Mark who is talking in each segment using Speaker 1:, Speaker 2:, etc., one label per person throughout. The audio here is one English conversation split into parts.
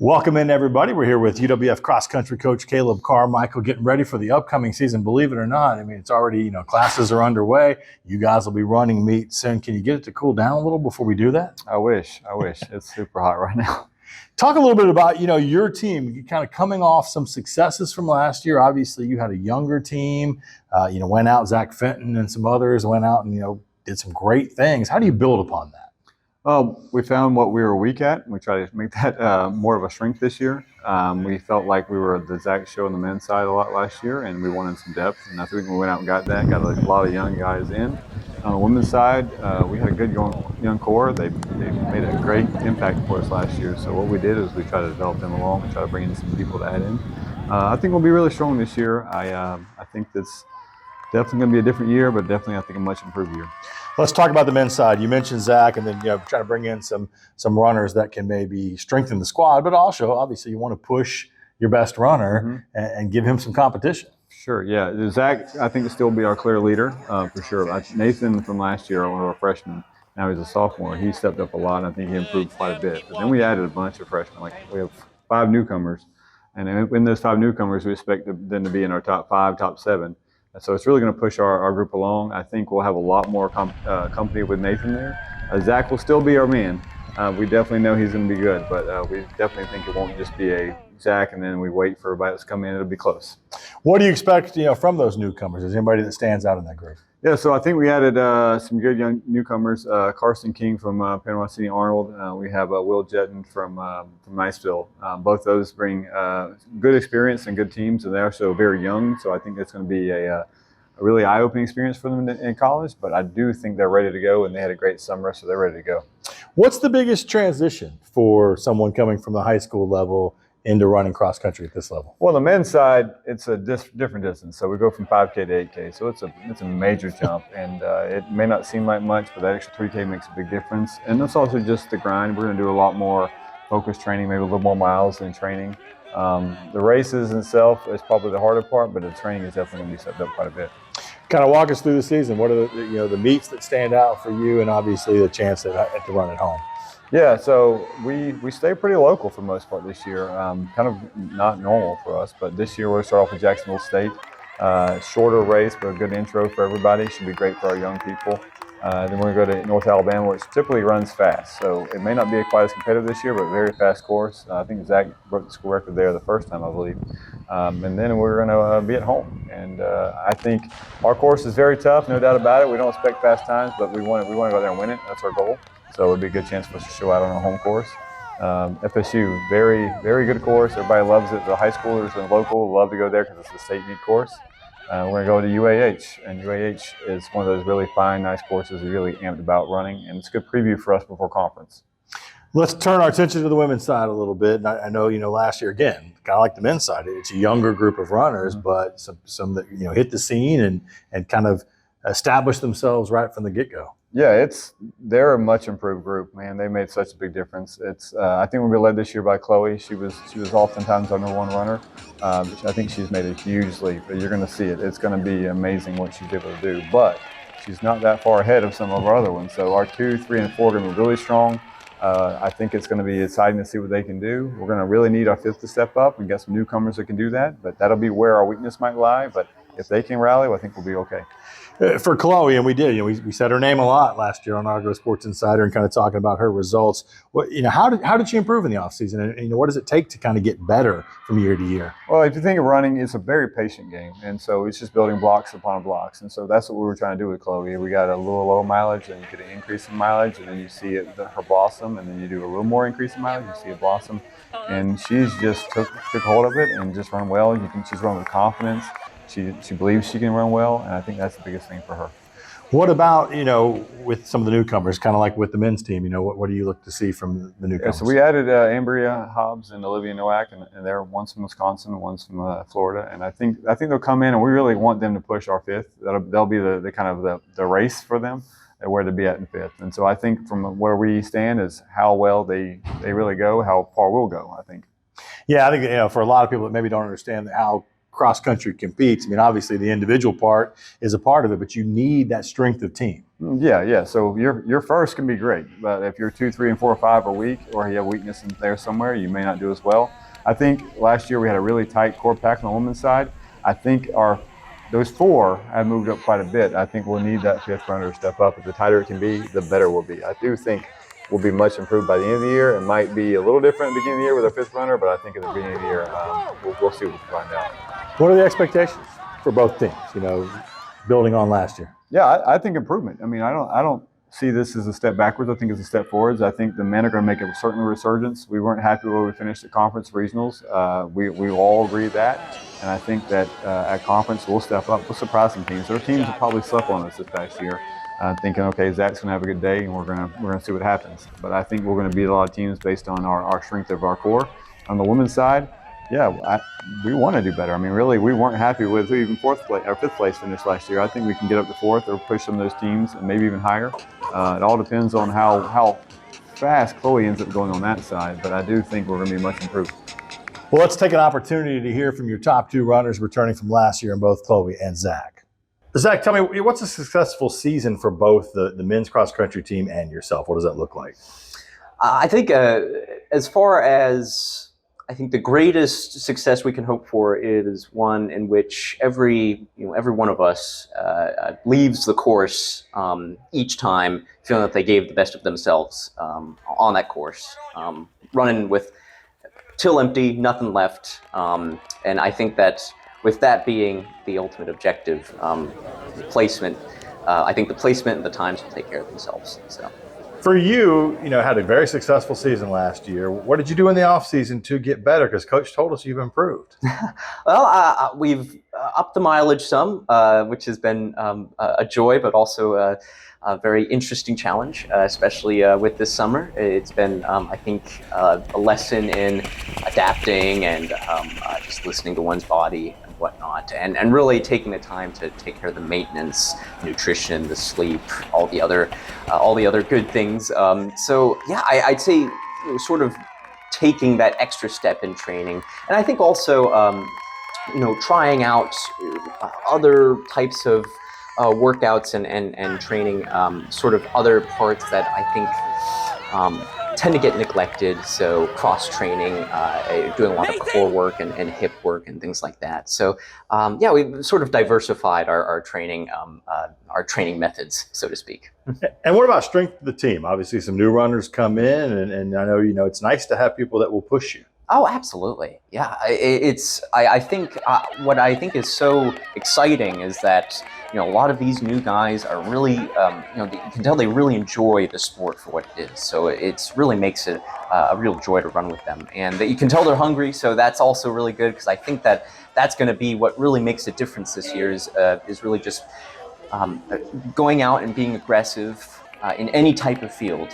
Speaker 1: Welcome in, everybody. We're here with UWF cross-country coach Caleb Carmichael, getting ready for the upcoming season. Believe it or not, I mean, it's already, classes are underway. You guys will be running meet soon. Can you get it to cool down a little before we do that?
Speaker 2: I wish. It's super hot right now.
Speaker 1: Talk a little bit about, your team, kind of coming off some successes from last year. Obviously, you had a younger team, went out, Zach Fenton and some others went out and, did some great things. How do you build upon that?
Speaker 2: We found what we were weak at. We tried to make that more of a strength this year. We felt like we were the Zach show on the men's side a lot last year, and we wanted some depth. And I think we went out and got that, got a lot of young guys in. On the women's side, we had a good young core. They made a great impact for us last year. So what we did is we tried to develop them along and try to bring in some people to add in. I think we'll be really strong this year. I think that's definitely going to be a different year, but definitely I think a much improved year.
Speaker 1: Let's talk about the men's side. You mentioned Zach, and then trying to bring in some runners that can maybe strengthen the squad, but also obviously you want to push your best runner and give him some competition.
Speaker 2: Sure, yeah. Zach, I think, will still be our clear leader for sure. Nathan from last year, one of our freshmen, now he's a sophomore. He stepped up a lot, and I think he improved quite a bit. But then we added a bunch of freshmen. Like we have 5 newcomers, and in those 5 newcomers, we expect them to be in our top 5, top 7. So it's really going to push our group along. I think we'll have a lot more company with Nathan there. Zach will still be our man. We definitely know he's going to be good, but we definitely think it won't just be a Zach and then we wait for everybody to come in. It'll be close.
Speaker 1: What do you expect, from those newcomers? Is anybody that stands out in that group?
Speaker 2: Yeah, so I think we added some good young newcomers. Carson King from Panama City Arnold. We have Will Jetton from Niceville. Both those bring good experience and good teams, and they're also very young. So I think it's going to be a really eye-opening experience for them in college. But I do think they're ready to go, and they had a great summer, so they're ready to go.
Speaker 1: What's the biggest transition for someone coming from the high school level into running cross country at this level?
Speaker 2: Well, the men's side, it's a different distance. So we go from 5K to 8K. So it's a major jump, and it may not seem like much, but that extra 3K makes a big difference. And it's also just the grind. We're going to do a lot more focused training, maybe a little more miles in training. The races itself is probably the harder part, but the training is definitely going to be stepped up quite a bit.
Speaker 1: Kind of walk us through the season. What are the meets that stand out for you, and obviously the chance to run at home?
Speaker 2: Yeah, so we stay pretty local for the most part this year. Kind of not normal for us, but this year we'll start off with Jacksonville State. Shorter race, but a good intro for everybody. Should be great for our young people. Then we're going to go to North Alabama, which typically runs fast. So it may not be quite as competitive this year, but a very fast course. I think Zach broke the school record there the first time, I believe. And then we're going to be at home. And I think our course is very tough, no doubt about it. We don't expect fast times, but we want to go there and win it. That's our goal. So it would be a good chance for us to show out on our home course. FSU, very, very good course. Everybody loves it. The high schoolers and local love to go there because it's the state meet course. We're going to go to UAH, and UAH is one of those really fine, nice courses we're really amped about running, and it's a good preview for us before conference.
Speaker 1: Let's turn our attention to the women's side a little bit. And I know, last year, again, kind of like the men's side, it's a younger group of runners, but some that, hit the scene and kind of establish themselves right from the get-go.
Speaker 2: Yeah, they're a much improved group, man. They made such a big difference. I think we were led this year by Chloe. She was oftentimes our number 1 runner. I think she's made a huge leap. You're going to see it. It's going to be amazing what she's able to do. But she's not that far ahead of some of our other ones. So our 2, 3, and 4 are going to be really strong. I think it's going to be exciting to see what they can do. We're going to really need our 5th to step up. We've got some newcomers that can do that, but that'll be where our weakness might lie. But if they can rally, well, I think we'll be okay.
Speaker 1: For Chloe, and we did, we said her name a lot last year on Argos Sports Insider and kind of talking about her results. How did she improve in the offseason? And what does it take to kind of get better from year to year?
Speaker 2: Well, if you think of running, it's a very patient game. And so it's just building blocks upon blocks. And so that's what we were trying to do with Chloe. We got a little low mileage, and you get an increase in mileage, and then you see her blossom, and then you do a little more increase in mileage, you see it blossom. And she's just took hold of it and just run well. She's run with confidence. She believes she can run well, and I think that's the biggest thing for her.
Speaker 1: What about, with some of the newcomers, kind of like with the men's team, what do you look to see from the newcomers?
Speaker 2: Yeah, so we added Ambria Hobbs and Olivia Nowak, and they're one's from Wisconsin, one's from Florida, and I think they'll come in, and we really want them to push our 5th. They'll be the kind of the race for them, where to be at in 5th. And so I think from where we stand is how well they really go, how far we'll go, I think.
Speaker 1: Yeah, I think, for a lot of people that maybe don't understand how cross country competes, obviously the individual part is a part of it, but you need that strength of team.
Speaker 2: Yeah. So your first can be great, but if you're 2, 3, and 4, or 5 are weak, or you have weakness in there somewhere, you may not do as well. I think last year we had a really tight core pack on the women's side. I think those 4 have moved up quite a bit. I think we'll need that 5th runner to step up. But the tighter it can be, the better we'll be. I do think we'll be much improved by the end of the year. It might be a little different at the beginning of the year with our 5th runner, but I think at the beginning of the year, we'll see what we can find out.
Speaker 1: What are the expectations for both teams? Building on last year.
Speaker 2: Yeah, I think improvement. I mean, I don't see this as a step backwards. I think it's a step forwards. I think the men are going to make a certain resurgence. We weren't happy where we finished at conference regionals. We all agree that, and I think that at conference we'll step up. We'll surprise some teams. There are teams that probably slept on us this past year, thinking, okay, Zach's going to have a good day, and we're going to see what happens. But I think we're going to beat a lot of teams based on our strength of our core. On the women's side, yeah, we want to do better. I mean, really, we weren't happy with even 4th place or 5th place finish last year. I think we can get up to 4th or push some of those teams and maybe even higher. It all depends on how fast Chloe ends up going on that side, but I do think we're going to be much improved.
Speaker 1: Well, let's take an opportunity to hear from your top 2 runners returning from last year in both Chloe and Zach. Zach, tell me, what's a successful season for both the men's cross country team and yourself? What does that look like?
Speaker 3: I think as far as I think the greatest success we can hope for is one in which every one of us leaves the course each time feeling that they gave the best of themselves on that course, running with till empty, nothing left, and I think that with that being the ultimate objective, placement, I think the placement and the times will take care of themselves. So.
Speaker 1: For you, had a very successful season last year. What did you do in the off season to get better? Because Coach told us you've improved.
Speaker 3: Well, we've upped the mileage some, which has been a joy, but also a very interesting challenge, especially with this summer. It's been, I think, a lesson in adapting and just listening to one's body and whatnot, and really taking the time to take care of the maintenance, nutrition, the sleep, all the other good things. So yeah, I'd say sort of taking that extra step in training, and I think also trying out other types of workouts and training, sort of other parts that I think tend to get neglected. So cross training, doing a lot of core work and hip work and things like that. So yeah, we've sort of diversified our training methods, so to speak.
Speaker 1: And what about strength of the team? Obviously, some new runners come in, and I know it's nice to have people that will push you.
Speaker 3: Oh, absolutely. Yeah, I think what I think is so exciting is that a lot of these new guys are really, you can tell they really enjoy the sport for what it is. So it really makes it a real joy to run with them, and that you can tell they're hungry. So that's also really good, because I think that's going to be what really makes a difference this year is really just going out and being aggressive in any type of field.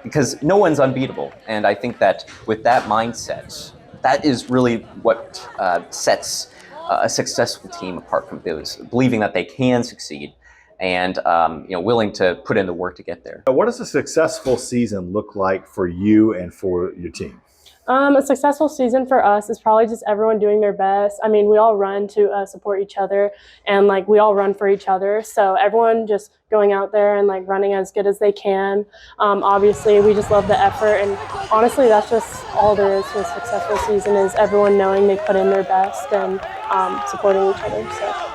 Speaker 3: Because no one's unbeatable. And I think that with that mindset, that is really what sets a successful team apart from those, believing that they can succeed and willing to put in the work to get there.
Speaker 1: What does a successful season look like for you and for your team?
Speaker 4: A successful season for us is probably just everyone doing their best. I mean, we all run to support each other, and we all run for each other. So everyone just going out there and running as good as they can. Obviously, we just love the effort, and honestly, that's just all there is to a successful season, is everyone knowing they put in their best and supporting each other. So.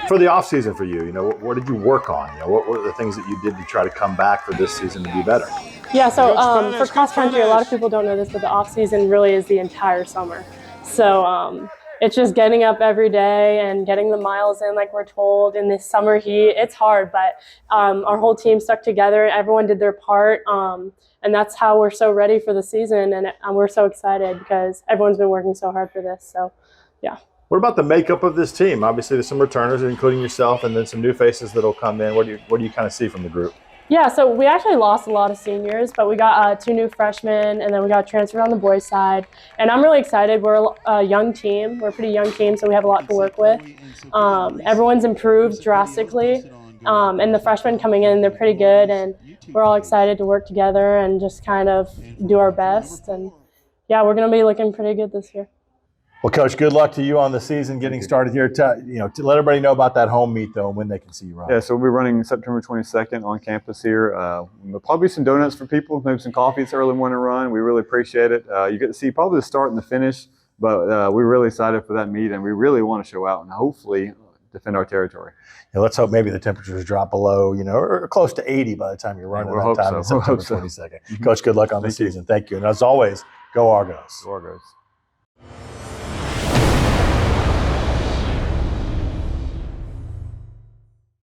Speaker 1: For the off season for you, what did you work on? What were the things that you did to try to come back for this season to be better?
Speaker 4: Yeah, so for cross country, a lot of people don't know this, but the off season really is the entire summer. So it's just getting up every day and getting the miles in like we're told. In this summer heat, it's hard, but our whole team stuck together. Everyone did their part, and that's how we're so ready for the season. And we're so excited because everyone's been working so hard for this. So, yeah.
Speaker 1: What about the makeup of this team? Obviously, there's some returners, including yourself, and then some new faces that'll come in. What do you kind of see from the group?
Speaker 4: Yeah, so we actually lost a lot of seniors, but we got 2 new freshmen, and then we got transferred on the boys' side. And I'm really excited. We're a young team. We're a pretty young team, so we have a lot to work with. Everyone's improved drastically, and the freshmen coming in, they're pretty good, and we're all excited to work together and just kind of do our best. And yeah, we're going to be looking pretty good this year.
Speaker 1: Well, Coach, good luck to you on the season getting started here. To let everybody know about that home meet, though, and when they can see you run.
Speaker 2: Yeah, so we'll be running September 22nd on campus here. There'll probably be some donuts for people, maybe some coffee. It's an early morning run. We really appreciate it. You get to see probably the start and the finish, but we're really excited for that meet, and we really want to show out and hopefully defend our territory.
Speaker 1: Let's hope maybe the temperatures drop below, or close to 80 by the time you're running
Speaker 2: we'll
Speaker 1: that time
Speaker 2: so.
Speaker 1: on September 22nd. Coach, good luck on the season. Thank you. And as always, go Argos.
Speaker 2: Go Argos.